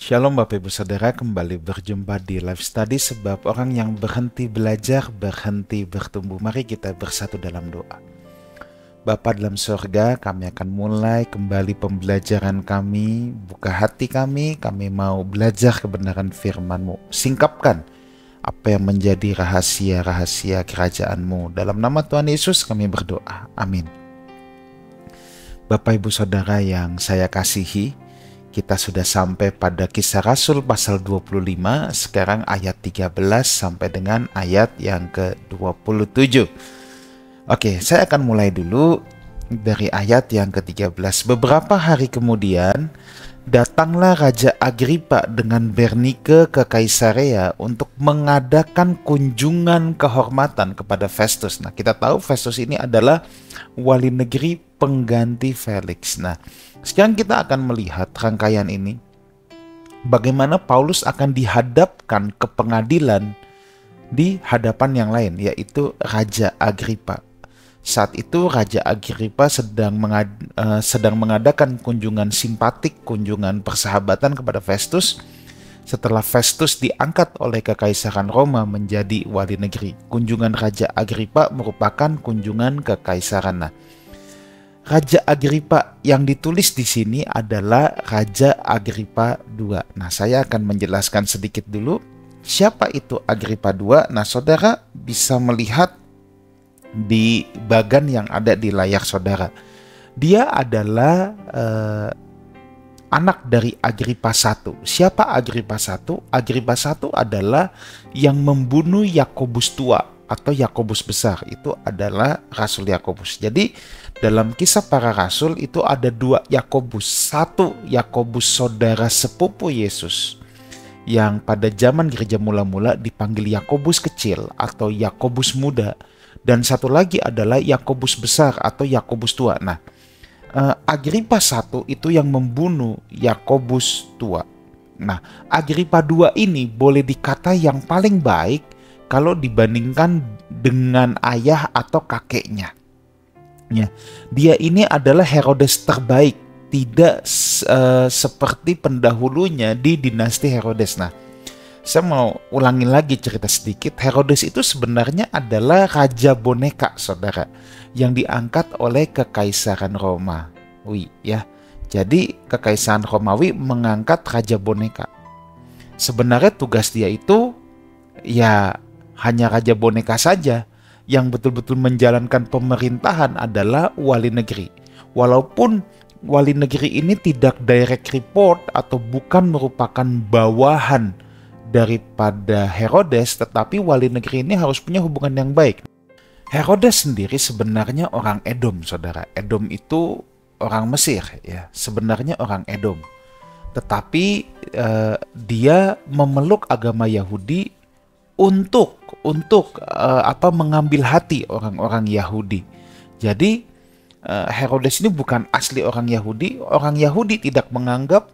Shalom Bapak Ibu Saudara, kembali berjumpa di Live Study, sebab orang yang berhenti belajar, berhenti bertumbuh. Mari kita bersatu dalam doa. Bapa dalam surga, kami akan mulai kembali pembelajaran kami. Buka hati kami mau belajar kebenaran firman-Mu. Singkapkan apa yang menjadi rahasia-rahasia kerajaan-Mu. Dalam nama Tuhan Yesus kami berdoa. Amin. Bapak Ibu Saudara yang saya kasihi, kita sudah sampai pada Kisah Rasul pasal 25, sekarang ayat 13 sampai dengan ayat yang ke-27. Oke, saya akan mulai dulu dari ayat yang ke-13. Beberapa hari kemudian, datanglah Raja Agripa dengan Bernike ke Kaisarea untuk mengadakan kunjungan kehormatan kepada Festus. Nah, kita tahu Festus ini adalah wali negeri pengganti Felix. Nah, sekarang kita akan melihat rangkaian ini, bagaimana Paulus akan dihadapkan ke pengadilan di hadapan yang lain, yaitu Raja Agripa. Saat itu Raja Agripa sedang mengadakan kunjungan simpatik, kunjungan persahabatan kepada Festus, setelah Festus diangkat oleh Kekaisaran Roma menjadi wali negeri. Kunjungan Raja Agripa merupakan kunjungan kekaisaran. Nah, Raja Agripa yang ditulis di sini adalah Raja Agripa II. Nah, saya akan menjelaskan sedikit dulu siapa itu Agripa II. Nah, saudara bisa melihat di bagan yang ada di layar saudara. Dia adalah anak dari Agripa I. Siapa Agripa I? Agripa I adalah yang membunuh Yakobus tua atau Yakobus besar. Itu adalah Rasul Yakobus. Jadi dalam Kisah Para Rasul itu ada dua Yakobus. Satu Yakobus saudara sepupu Yesus, yang pada zaman gereja mula-mula dipanggil Yakobus kecil atau Yakobus muda. Dan satu lagi adalah Yakobus besar atau Yakobus tua. Nah, Agripa I itu yang membunuh Yakobus tua. Nah, Agripa II ini boleh dikata yang paling baik kalau dibandingkan dengan ayah atau kakeknya. Ya, dia ini adalah Herodes terbaik, tidak seperti pendahulunya di dinasti Herodes. Nah, saya mau ulangi lagi cerita sedikit. Herodes itu sebenarnya adalah raja boneka, saudara, yang diangkat oleh Kekaisaran Romawi. Ya, jadi Kekaisaran Romawi mengangkat raja boneka. Sebenarnya tugas dia itu ya hanya raja boneka saja. Yang betul-betul menjalankan pemerintahan adalah wali negeri. Walaupun wali negeri ini tidak direct report atau bukan merupakan bawahan daripada Herodes, tetapi wali negeri ini harus punya hubungan yang baik. Herodes sendiri sebenarnya orang Edom, saudara. Edom itu orang Mesir, ya. Sebenarnya orang Edom. Tetapi dia memeluk agama Yahudi untuk mengambil hati orang-orang Yahudi. Jadi Herodes ini bukan asli orang Yahudi. Orang Yahudi tidak menganggap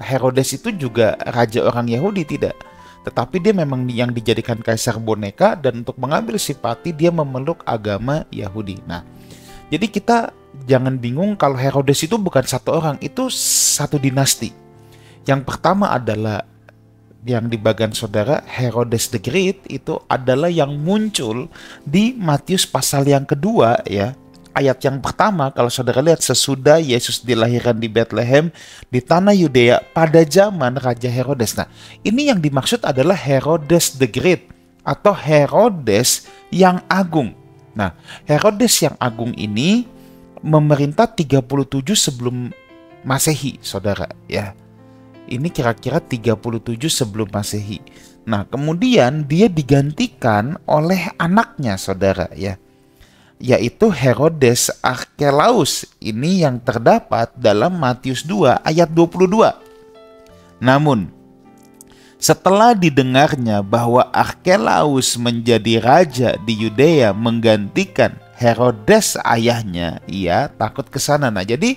Herodes itu juga raja orang Yahudi, tidak. Tetapi dia memang yang dijadikan kaisar boneka, dan untuk mengambil simpati dia memeluk agama Yahudi. Nah, jadi kita jangan bingung kalau Herodes itu bukan satu orang, itu satu dinasti. Yang pertama adalah yang di bagian saudara, Herodes the Great itu adalah yang muncul di Matius pasal yang kedua, ya. Ayat yang pertama, kalau saudara lihat, sesudah Yesus dilahirkan di Bethlehem di tanah Yudea pada zaman Raja Herodes. Nah, ini yang dimaksud adalah Herodes the Great atau Herodes yang agung. Nah, Herodes yang agung ini memerintah 37 sebelum Masehi, saudara, ya. Ini kira-kira 37 sebelum Masehi. Nah, kemudian dia digantikan oleh anaknya, saudara, ya, yaitu Herodes Archelaus. Ini yang terdapat dalam Matius 2 ayat 22. Namun, setelah didengarnya bahwa Archelaus menjadi raja di Yudea menggantikan Herodes ayahnya, ia takut ke sana. Nah, jadi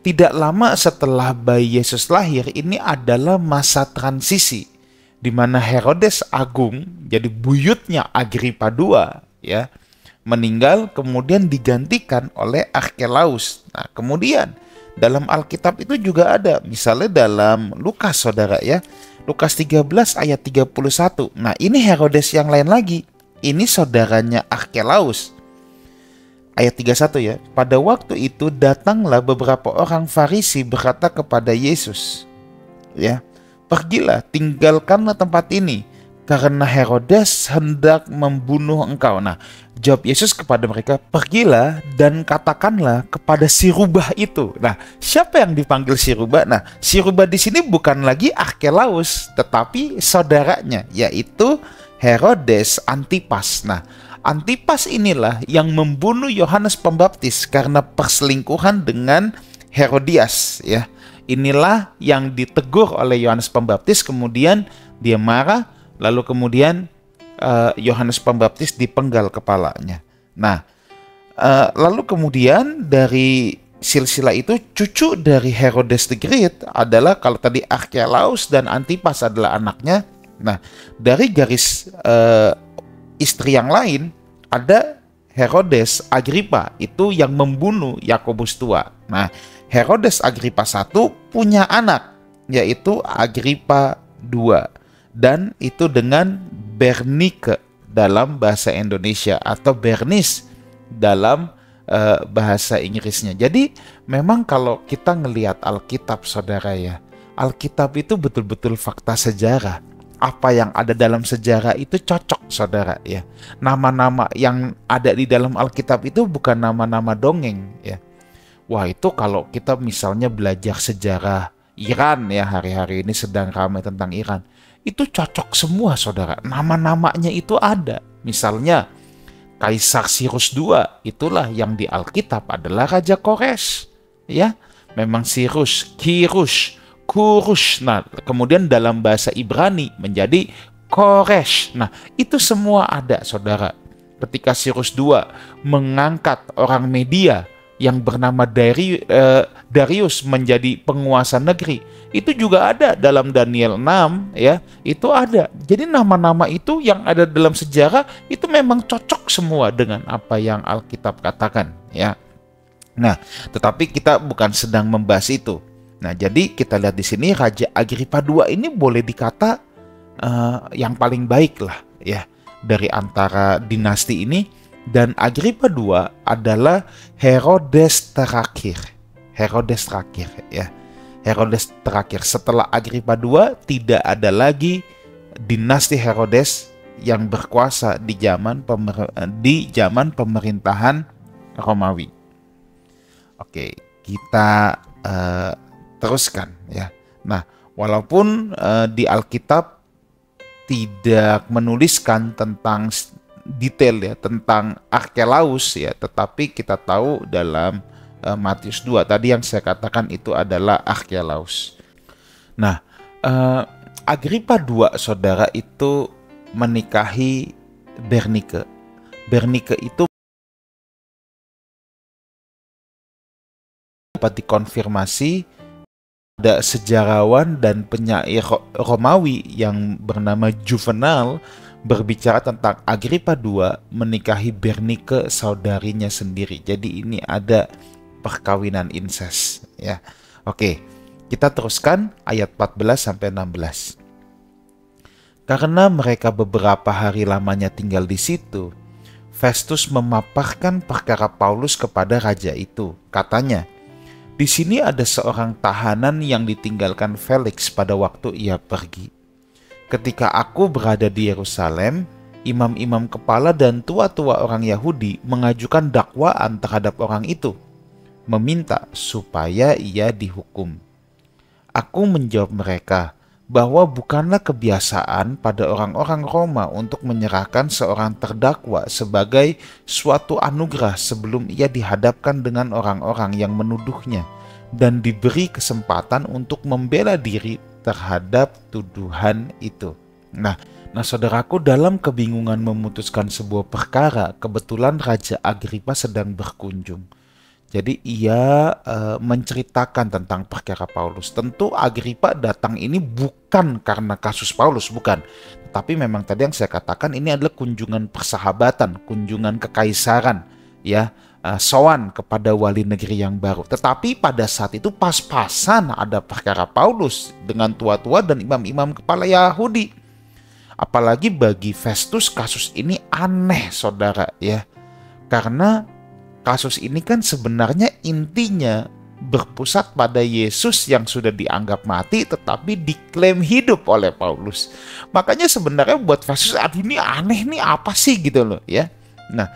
tidak lama setelah bayi Yesus lahir, ini adalah masa transisi di mana Herodes agung, jadi buyutnya Agripa II, ya, meninggal, kemudian digantikan oleh Archelaus. Nah, kemudian dalam Alkitab itu juga ada. Misalnya dalam Lukas, saudara ya. Lukas 13 ayat 31. Nah, ini Herodes yang lain lagi. Ini saudaranya Arkelaus. Ayat 31 ya. Pada waktu itu datanglah beberapa orang Farisi berkata kepada Yesus, ya, pergilah, tinggalkanlah tempat ini, karena Herodes hendak membunuh engkau. Nah, jawab Yesus kepada mereka, pergilah dan katakanlah kepada si rubah itu. Nah, siapa yang dipanggil si rubah? Nah, si rubah di sini bukan lagi Arkelaus, tetapi saudaranya, yaitu Herodes Antipas. Nah, Antipas inilah yang membunuh Yohanes Pembaptis karena perselingkuhan dengan Herodias, ya. Inilah yang ditegur oleh Yohanes Pembaptis, kemudian dia marah, lalu kemudian Yohanes Pembaptis dipenggal kepalanya. Nah, lalu kemudian dari silsilah itu cucu dari Herodes the Great adalah, kalau tadi Arkelaus dan Antipas adalah anaknya. Nah, dari garis istri yang lain ada Herodes Agripa, itu yang membunuh Yakobus tua. Nah, Herodes Agripa I punya anak, yaitu Agripa II, dan itu dengan Bernike dalam bahasa Indonesia, atau Bernice dalam bahasa Inggrisnya. Jadi memang kalau kita ngelihat Alkitab, saudara ya, Alkitab itu betul-betul fakta sejarah. Apa yang ada dalam sejarah itu cocok, saudara ya. Nama-nama yang ada di dalam Alkitab itu bukan nama-nama dongeng ya. Wah, itu kalau kita misalnya belajar sejarah Iran ya, hari-hari ini sedang ramai tentang Iran, itu cocok semua, saudara. Nama-namanya itu ada. Misalnya Kaisar Sirus II, itulah yang di Alkitab adalah Raja Kores ya. Memang Sirus, Kirus, Kurus. Nah, kemudian dalam bahasa Ibrani menjadi Koresh. Nah, itu semua ada, saudara. Ketika Sirus II mengangkat orang Media yang bernama Darius menjadi penguasa negeri, itu juga ada dalam Daniel 6 ya, itu ada. Jadi nama-nama itu yang ada dalam sejarah itu memang cocok semua dengan apa yang Alkitab katakan ya. Nah, tetapi kita bukan sedang membahas itu. Nah, jadi kita lihat di sini Raja Agripa II ini boleh dikata yang paling baik lah ya dari antara dinasti ini. Dan Agripa II adalah Herodes terakhir. Herodes terakhir ya. Herodes terakhir. Setelah Agripa II tidak ada lagi dinasti Herodes yang berkuasa di zaman pemerintahan Romawi. Oke, kita teruskan ya. Nah, walaupun di Alkitab tidak menuliskan tentang detail ya tentang Arkelaus ya, tetapi kita tahu dalam Matius 2 tadi yang saya katakan itu adalah Arkelaus. Nah, Agripa II, saudara, itu menikahi Bernike. Bernike itu dapat dikonfirmasi. Ada sejarawan dan penyair Romawi yang bernama Juvenal berbicara tentang Agripa II menikahi Bernike, saudarinya sendiri. Jadi ini ada perkawinan incest ya. Oke, kita teruskan ayat 14 sampai 16. Karena mereka beberapa hari lamanya tinggal di situ, Festus memaparkan perkara Paulus kepada raja itu. Katanya, di sini ada seorang tahanan yang ditinggalkan Felix pada waktu ia pergi. Ketika aku berada di Yerusalem, imam-imam kepala dan tua-tua orang Yahudi mengajukan dakwaan terhadap orang itu, meminta supaya ia dihukum. Aku menjawab mereka bahwa bukanlah kebiasaan pada orang-orang Roma untuk menyerahkan seorang terdakwa sebagai suatu anugerah sebelum ia dihadapkan dengan orang-orang yang menuduhnya dan diberi kesempatan untuk membela diri terhadap tuduhan itu. Nah, saudaraku, dalam kebingungan memutuskan sebuah perkara, kebetulan Raja Agripa sedang berkunjung. Jadi ia menceritakan tentang perkara Paulus. Tentu Agripa datang ini bukan karena kasus Paulus, bukan. Tapi memang tadi yang saya katakan ini adalah kunjungan persahabatan, kunjungan kekaisaran ya, sowan kepada wali negeri yang baru. Tetapi pada saat itu pas-pasan ada perkara Paulus dengan tua-tua dan imam-imam kepala Yahudi. Apalagi bagi Festus kasus ini aneh, saudara, ya. Karena kasus ini kan sebenarnya intinya berpusat pada Yesus yang sudah dianggap mati tetapi diklaim hidup oleh Paulus. Makanya sebenarnya buat Festus, aduh ini aneh nih, apa sih gitu loh, ya. Nah,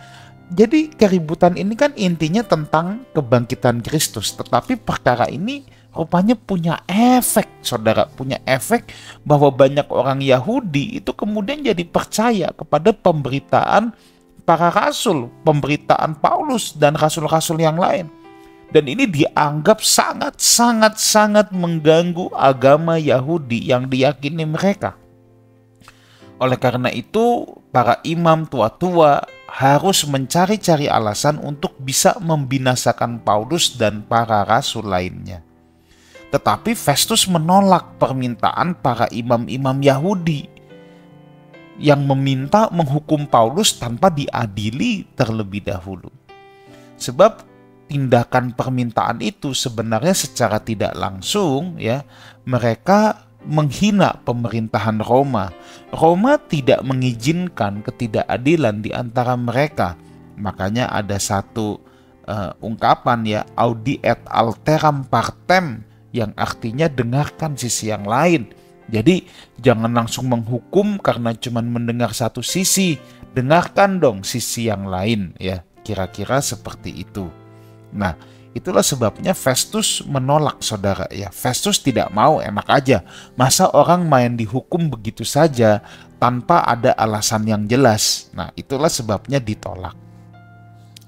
jadi keributan ini kan intinya tentang kebangkitan Kristus. Tetapi perkara ini rupanya punya efek, saudara. Punya efek bahwa banyak orang Yahudi itu kemudian jadi percaya kepada pemberitaan para rasul, pemberitaan Paulus dan rasul-rasul yang lain. Dan ini dianggap sangat mengganggu agama Yahudi yang diyakini mereka. Oleh karena itu, para imam tua-tua harus mencari-cari alasan untuk bisa membinasakan Paulus dan para rasul lainnya. Tetapi Festus menolak permintaan para imam-imam Yahudi yang meminta menghukum Paulus tanpa diadili terlebih dahulu. Sebab tindakan permintaan itu sebenarnya secara tidak langsung, ya, mereka menghina pemerintahan Roma. Roma tidak mengizinkan ketidakadilan di antara mereka. Makanya ada satu ungkapan, ya, audi et alteram partem, yang artinya dengarkan sisi yang lain. Jadi jangan langsung menghukum karena cuma mendengar satu sisi, dengarkan dong sisi yang lain, ya. Kira-kira seperti itu. Nah, itulah sebabnya Festus menolak, saudara, ya. Festus tidak mau, enak aja. Masa orang main dihukum begitu saja tanpa ada alasan yang jelas. Nah, itulah sebabnya ditolak.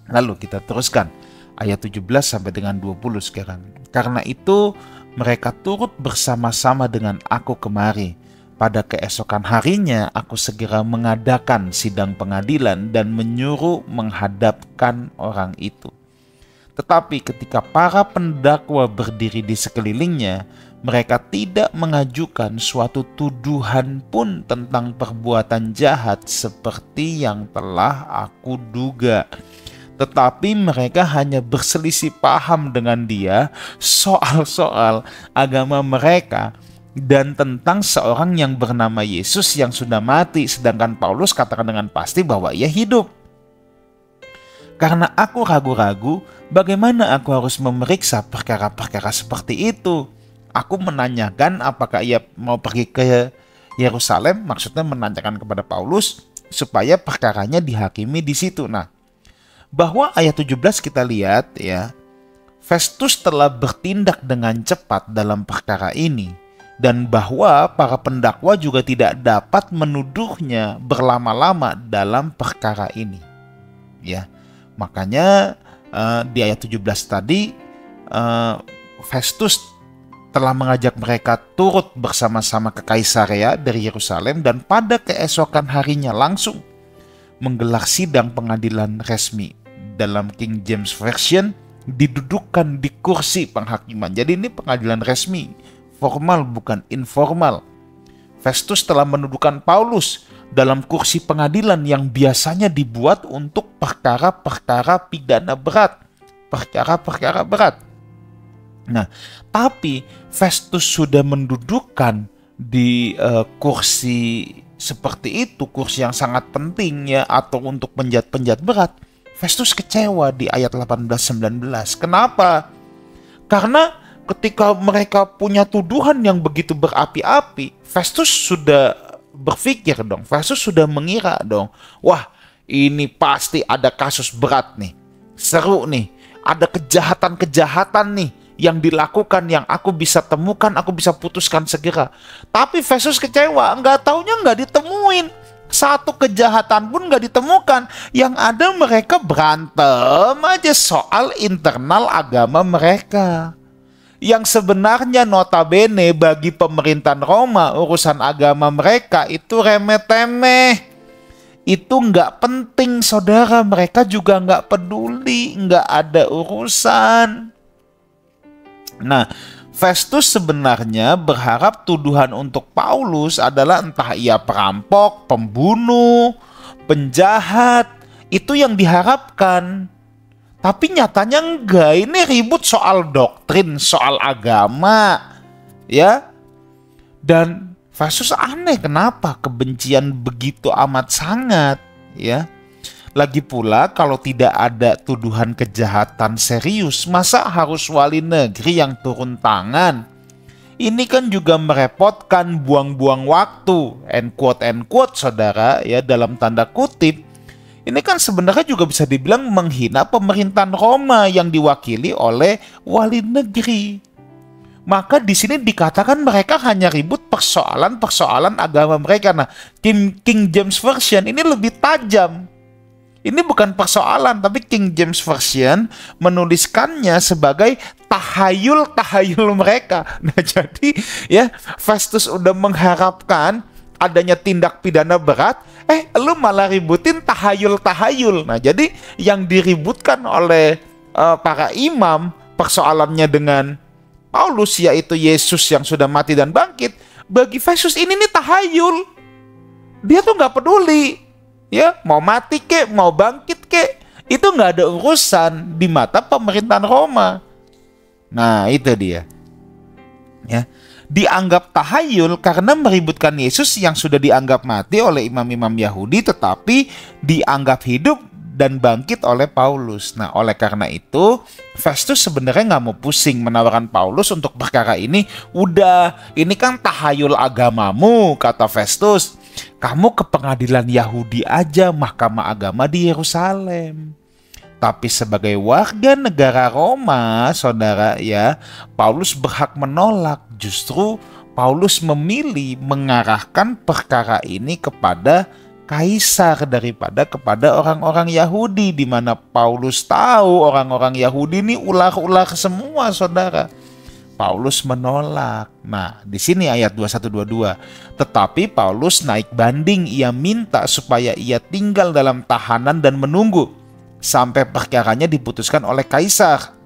Lalu kita teruskan ayat 17 sampai dengan 20 sekarang. Karena itu mereka turut bersama-sama dengan aku kemari. Pada keesokan harinya aku segera mengadakan sidang pengadilan dan menyuruh menghadapkan orang itu. Tetapi ketika para pendakwa berdiri di sekelilingnya, mereka tidak mengajukan suatu tuduhan pun tentang perbuatan jahat seperti yang telah aku duga. Tetapi mereka hanya berselisih paham dengan dia soal-soal agama mereka dan tentang seorang yang bernama Yesus yang sudah mati, sedangkan Paulus katakan dengan pasti bahwa ia hidup. Karena aku ragu-ragu, bagaimana aku harus memeriksa perkara-perkara seperti itu? Aku menanyakan apakah ia mau pergi ke Yerusalem, maksudnya menanyakan kepada Paulus supaya perkaranya dihakimi di situ. Nah, bahwa ayat 17 kita lihat, ya, Festus telah bertindak dengan cepat dalam perkara ini, dan bahwa para pendakwa juga tidak dapat menuduhnya berlama-lama dalam perkara ini, ya. Makanya di ayat 17 tadi Festus telah mengajak mereka turut bersama-sama ke Kaisarea dari Yerusalem, dan pada keesokan harinya langsung menggelar sidang pengadilan resmi. Dalam King James Version didudukkan di kursi penghakiman. Jadi ini pengadilan resmi, formal bukan informal. Festus telah mendudukan Paulus dalam kursi pengadilan yang biasanya dibuat untuk perkara-perkara pidana berat, perkara-perkara berat. Nah, tapi Festus sudah mendudukkan di kursi seperti itu, kursi yang sangat penting, ya, atau untuk penjahat-penjahat berat. Festus kecewa di ayat 18-19. Kenapa? Karena ketika mereka punya tuduhan yang begitu berapi-api, Festus sudah berpikir dong, Festus sudah mengira dong, wah ini pasti ada kasus berat nih, seru nih, ada kejahatan-kejahatan nih yang dilakukan yang aku bisa temukan, aku bisa putuskan segera. Tapi Festus kecewa, nggak taunya nggak ditemuin. Satu kejahatan pun nggak ditemukan. Yang ada mereka berantem aja soal internal agama mereka. Yang sebenarnya notabene bagi pemerintahan Roma, urusan agama mereka itu remeh-temeh. Itu nggak penting, saudara. Mereka juga nggak peduli, nggak ada urusan. Nah, Festus sebenarnya berharap tuduhan untuk Paulus adalah entah ia perampok, pembunuh, penjahat. Itu yang diharapkan. Tapi nyatanya enggak, ini ribut soal doktrin, soal agama, ya. Dan Festus aneh kenapa kebencian begitu amat sangat, ya. Lagi pula kalau tidak ada tuduhan kejahatan serius, masa harus wali negeri yang turun tangan? Ini kan juga merepotkan, buang-buang waktu, end quote saudara, ya, dalam tanda kutip. Ini kan sebenarnya juga bisa dibilang menghina pemerintahan Roma yang diwakili oleh wali negeri. Maka di sini dikatakan mereka hanya ribut persoalan-persoalan agama mereka. Nah, King James Version ini lebih tajam. Ini bukan persoalan, tapi King James Version menuliskannya sebagai tahayul-tahayul mereka. Nah, jadi ya, Festus udah mengharapkan adanya tindak pidana berat, lu malah ributin tahayul-tahayul. Nah, jadi yang diributkan oleh para imam persoalannya dengan Paulus, yaitu Yesus yang sudah mati dan bangkit. Bagi Festus ini nih tahayul. Dia tuh nggak peduli, ya, mau mati kek, mau bangkit kek, itu nggak ada urusan di mata pemerintahan Roma. Nah, itu dia, ya. Dianggap tahayul karena meributkan Yesus yang sudah dianggap mati oleh imam-imam Yahudi, tetapi dianggap hidup dan bangkit oleh Paulus. Nah, oleh karena itu Festus sebenarnya nggak mau pusing menawarkan Paulus untuk perkara ini. Udah, ini kan tahayul agamamu, kata Festus. Kamu ke pengadilan Yahudi aja, mahkamah agama di Yerusalem. Tapi sebagai warga negara Roma, saudara, ya, Paulus berhak menolak. Justru Paulus memilih mengarahkan perkara ini kepada kaisar daripada kepada orang-orang Yahudi, di mana Paulus tahu orang-orang Yahudi ini ular-ular semua, saudara. Paulus menolak. Nah, di sini ayat 21-22. Tetapi Paulus naik banding, ia minta supaya ia tinggal dalam tahanan dan menunggu sampai perkaranya diputuskan oleh kaisar.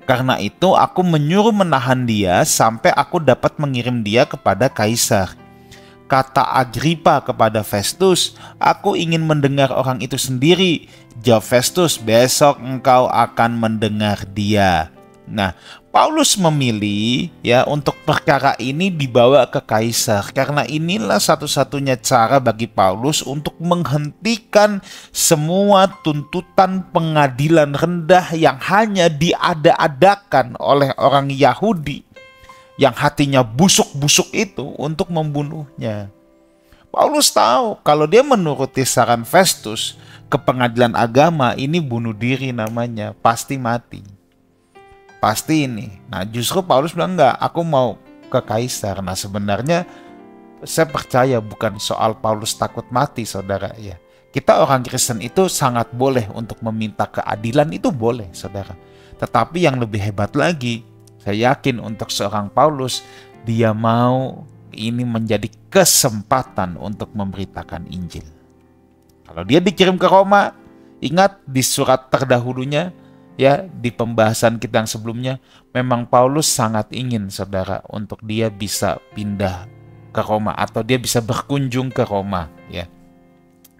Karena itu aku menyuruh menahan dia sampai aku dapat mengirim dia kepada kaisar. Kata Agripa kepada Festus, aku ingin mendengar orang itu sendiri. Jawab Festus, besok engkau akan mendengar dia. Nah, Paulus memilih, ya, untuk perkara ini dibawa ke kaisar karena inilah satu-satunya cara bagi Paulus untuk menghentikan semua tuntutan pengadilan rendah yang hanya diada-adakan oleh orang Yahudi yang hatinya busuk-busuk itu untuk membunuhnya. Paulus tahu kalau dia menuruti saran Festus ke pengadilan agama, ini bunuh diri namanya, pasti mati. Pasti ini. Nah, justru Paulus bilang enggak, aku mau ke kaisar. Nah, sebenarnya saya percaya bukan soal Paulus takut mati, saudara, ya. Kita orang Kristen itu sangat boleh untuk meminta keadilan, itu boleh, saudara. Tetapi yang lebih hebat lagi, saya yakin untuk seorang Paulus, dia mau ini menjadi kesempatan untuk memberitakan Injil. Kalau dia dikirim ke Roma, ingat di surat terdahulunya, ya, di pembahasan kita yang sebelumnya, memang Paulus sangat ingin, saudara, untuk dia bisa pindah ke Roma atau dia bisa berkunjung ke Roma, ya.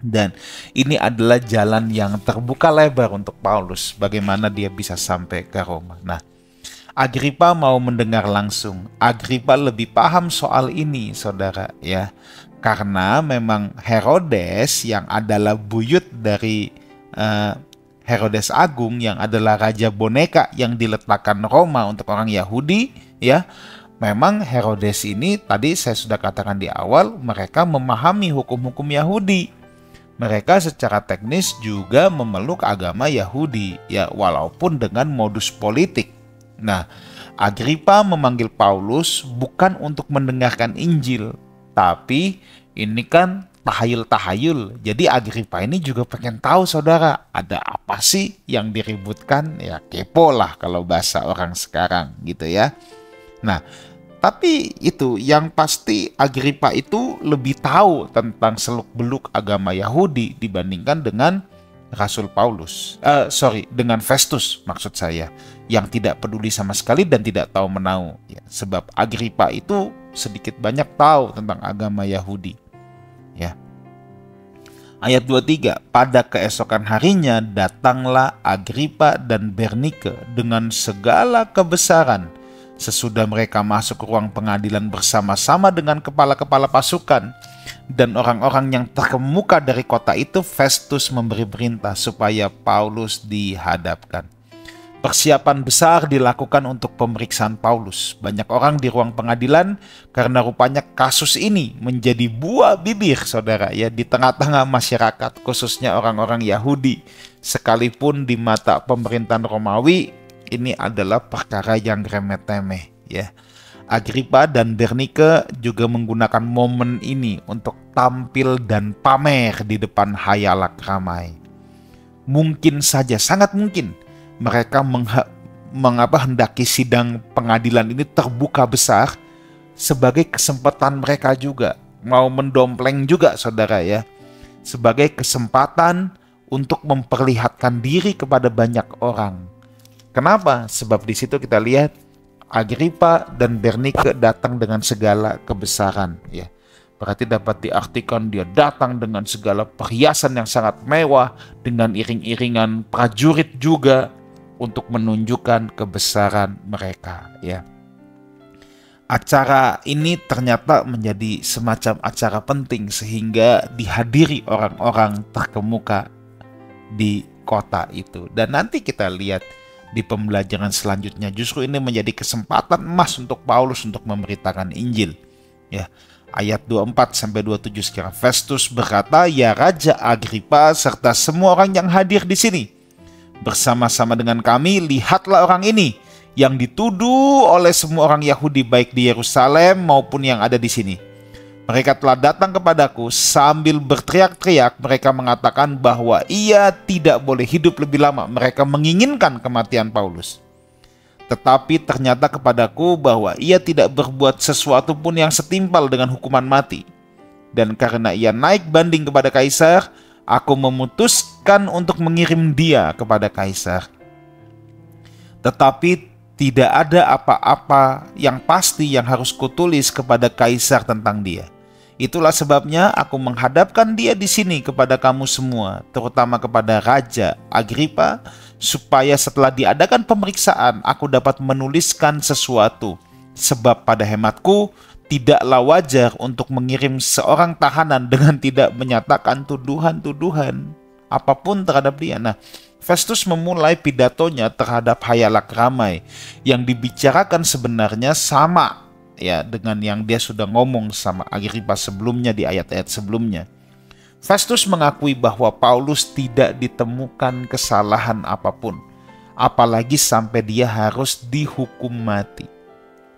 Dan ini adalah jalan yang terbuka lebar untuk Paulus, bagaimana dia bisa sampai ke Roma. Nah, Agripa mau mendengar langsung. Agripa lebih paham soal ini, saudara, ya, karena memang Herodes yang adalah buyut dari Herodes Agung, yang adalah raja boneka yang diletakkan Roma untuk orang Yahudi, ya. Memang Herodes ini, tadi saya sudah katakan di awal, mereka memahami hukum-hukum Yahudi. Mereka secara teknis juga memeluk agama Yahudi, ya, walaupun dengan modus politik. Nah, Agripa memanggil Paulus bukan untuk mendengarkan Injil, tapi ini kan tahayul-tahayul. Jadi Agripa ini juga pengen tahu, saudara, ada apa sih yang diributkan? Ya, kepo lah kalau bahasa orang sekarang, gitu ya. Nah, tapi itu yang pasti Agripa itu lebih tahu tentang seluk-beluk agama Yahudi dibandingkan dengan Rasul Paulus. Dengan Festus maksud saya, yang tidak peduli sama sekali dan tidak tahu menau. Ya, sebab Agripa itu sedikit banyak tahu tentang agama Yahudi. Ya. Ayat 23, pada keesokan harinya datanglah Agripa dan Bernike dengan segala kebesaran. Sesudah mereka masuk ke ruang pengadilan bersama-sama dengan kepala-kepala pasukan dan orang-orang yang terkemuka dari kota itu, Festus memberi perintah supaya Paulus dihadapkan. Persiapan besar dilakukan untuk pemeriksaan Paulus. Banyak orang di ruang pengadilan karena rupanya kasus ini menjadi buah bibir, saudara, ya, di tengah-tengah masyarakat, khususnya orang-orang Yahudi. Sekalipun di mata pemerintahan Romawi, ini adalah perkara yang remeh-temeh, ya. Agripa dan Bernike juga menggunakan momen ini untuk tampil dan pamer di depan khayalak ramai. Mungkin saja, sangat mungkin, mereka hendaki sidang pengadilan ini terbuka besar sebagai kesempatan mereka juga, mau mendompleng juga, saudara, ya, sebagai kesempatan untuk memperlihatkan diri kepada banyak orang. Kenapa? Sebab di situ kita lihat Agripa dan Bernike datang dengan segala kebesaran, ya. Berarti dapat diartikan dia datang dengan segala perhiasan yang sangat mewah, dengan iring-iringan prajurit juga, untuk menunjukkan kebesaran mereka, ya. Acara ini ternyata menjadi semacam acara penting sehingga dihadiri orang-orang terkemuka di kota itu. Dan nanti kita lihat di pembelajaran selanjutnya, justru ini menjadi kesempatan emas untuk Paulus untuk memberitakan Injil, ya. Ayat 24 sampai 27 sekarang. Festus berkata, "Ya Raja Agripa serta semua orang yang hadir di sini, bersama-sama dengan kami, lihatlah orang ini yang dituduh oleh semua orang Yahudi baik di Yerusalem maupun yang ada di sini. Mereka telah datang kepadaku sambil berteriak-teriak. Mereka mengatakan bahwa ia tidak boleh hidup lebih lama. Mereka menginginkan kematian Paulus. Tetapi ternyata kepadaku bahwa ia tidak berbuat sesuatu pun yang setimpal dengan hukuman mati. Dan karena ia naik banding kepada Kaisar, aku memutuskan untuk mengirim dia kepada Kaisar. Tetapi tidak ada apa-apa yang pasti yang harus kutulis kepada Kaisar tentang dia. Itulah sebabnya aku menghadapkan dia di sini kepada kamu semua, terutama kepada Raja Agripa, supaya setelah diadakan pemeriksaan aku dapat menuliskan sesuatu. Sebab pada hematku tidaklah wajar untuk mengirim seorang tahanan dengan tidak menyatakan tuduhan-tuduhan apapun terhadap dia." Nah, Festus memulai pidatonya terhadap khayalak ramai yang dibicarakan sebenarnya sama, ya, dengan yang dia sudah ngomong sama Agripa sebelumnya di ayat-ayat sebelumnya. Festus mengakui bahwa Paulus tidak ditemukan kesalahan apapun, apalagi sampai dia harus dihukum mati,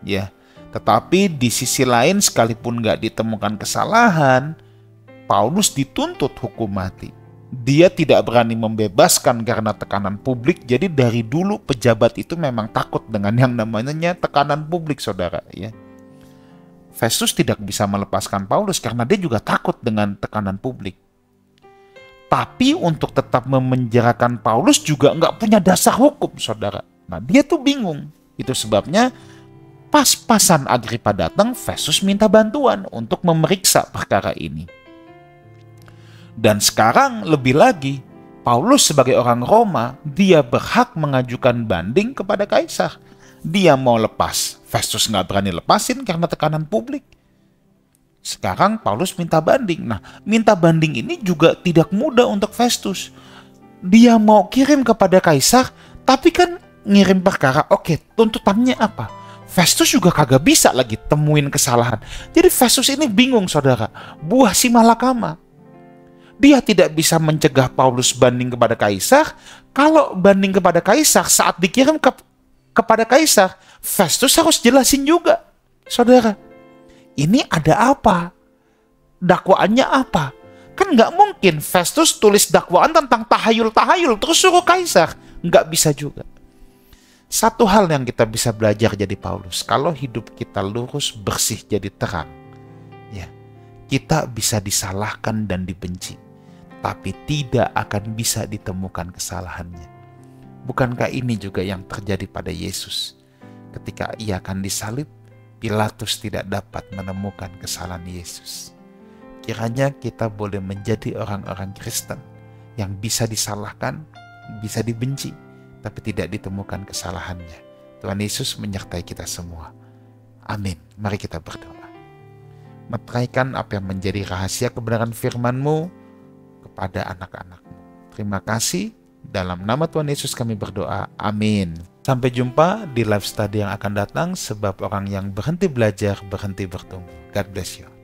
ya. Tetapi di sisi lain, sekalipun nggak ditemukan kesalahan, Paulus dituntut hukum mati. Dia tidak berani membebaskan karena tekanan publik. Jadi dari dulu pejabat itu memang takut dengan yang namanya tekanan publik, saudara, ya. Festus tidak bisa melepaskan Paulus karena dia juga takut dengan tekanan publik. Tapi untuk tetap memenjarakan Paulus juga nggak punya dasar hukum, saudara. Nah, dia tuh bingung. Itu sebabnya pas-pasan Agripa datang, Festus minta bantuan untuk memeriksa perkara ini. Dan sekarang lebih lagi, Paulus sebagai orang Roma, dia berhak mengajukan banding kepada Kaisar. Dia mau lepas, Festus nggak berani lepasin karena tekanan publik. Sekarang Paulus minta banding. Nah, minta banding ini juga tidak mudah untuk Festus. Dia mau kirim kepada Kaisar, tapi kan ngirim perkara, oke, tuntutannya apa? Festus juga kagak bisa lagi temuin kesalahan. Jadi Festus ini bingung, saudara. Buah si malakama. Dia tidak bisa mencegah Paulus banding kepada Kaisar. Kalau banding kepada Kaisar, saat dikirim kepada Kaisar, Festus harus jelasin juga, saudara. Ini ada apa? Dakwaannya apa? Kan nggak mungkin Festus tulis dakwaan tentang tahayul-tahayul terus suruh Kaisar. Nggak bisa juga. Satu hal yang kita bisa belajar jadi Paulus, kalau hidup kita lurus, bersih, jadi terang, ya, kita bisa disalahkan dan dibenci, tapi tidak akan bisa ditemukan kesalahannya. Bukankah ini juga yang terjadi pada Yesus? Ketika ia akan disalib, Pilatus tidak dapat menemukan kesalahan Yesus. Kiranya kita boleh menjadi orang-orang Kristen yang bisa disalahkan, bisa dibenci, tapi tidak ditemukan kesalahannya. Tuhan Yesus menyertai kita semua. Amin. Mari kita berdoa. Meteraikan apa yang menjadi rahasia kebenaran firman-Mu kepada anak-anak-Mu. Terima kasih. Dalam nama Tuhan Yesus kami berdoa. Amin. Sampai jumpa di live study yang akan datang, sebab orang yang berhenti belajar, berhenti bertumbuh. God bless you.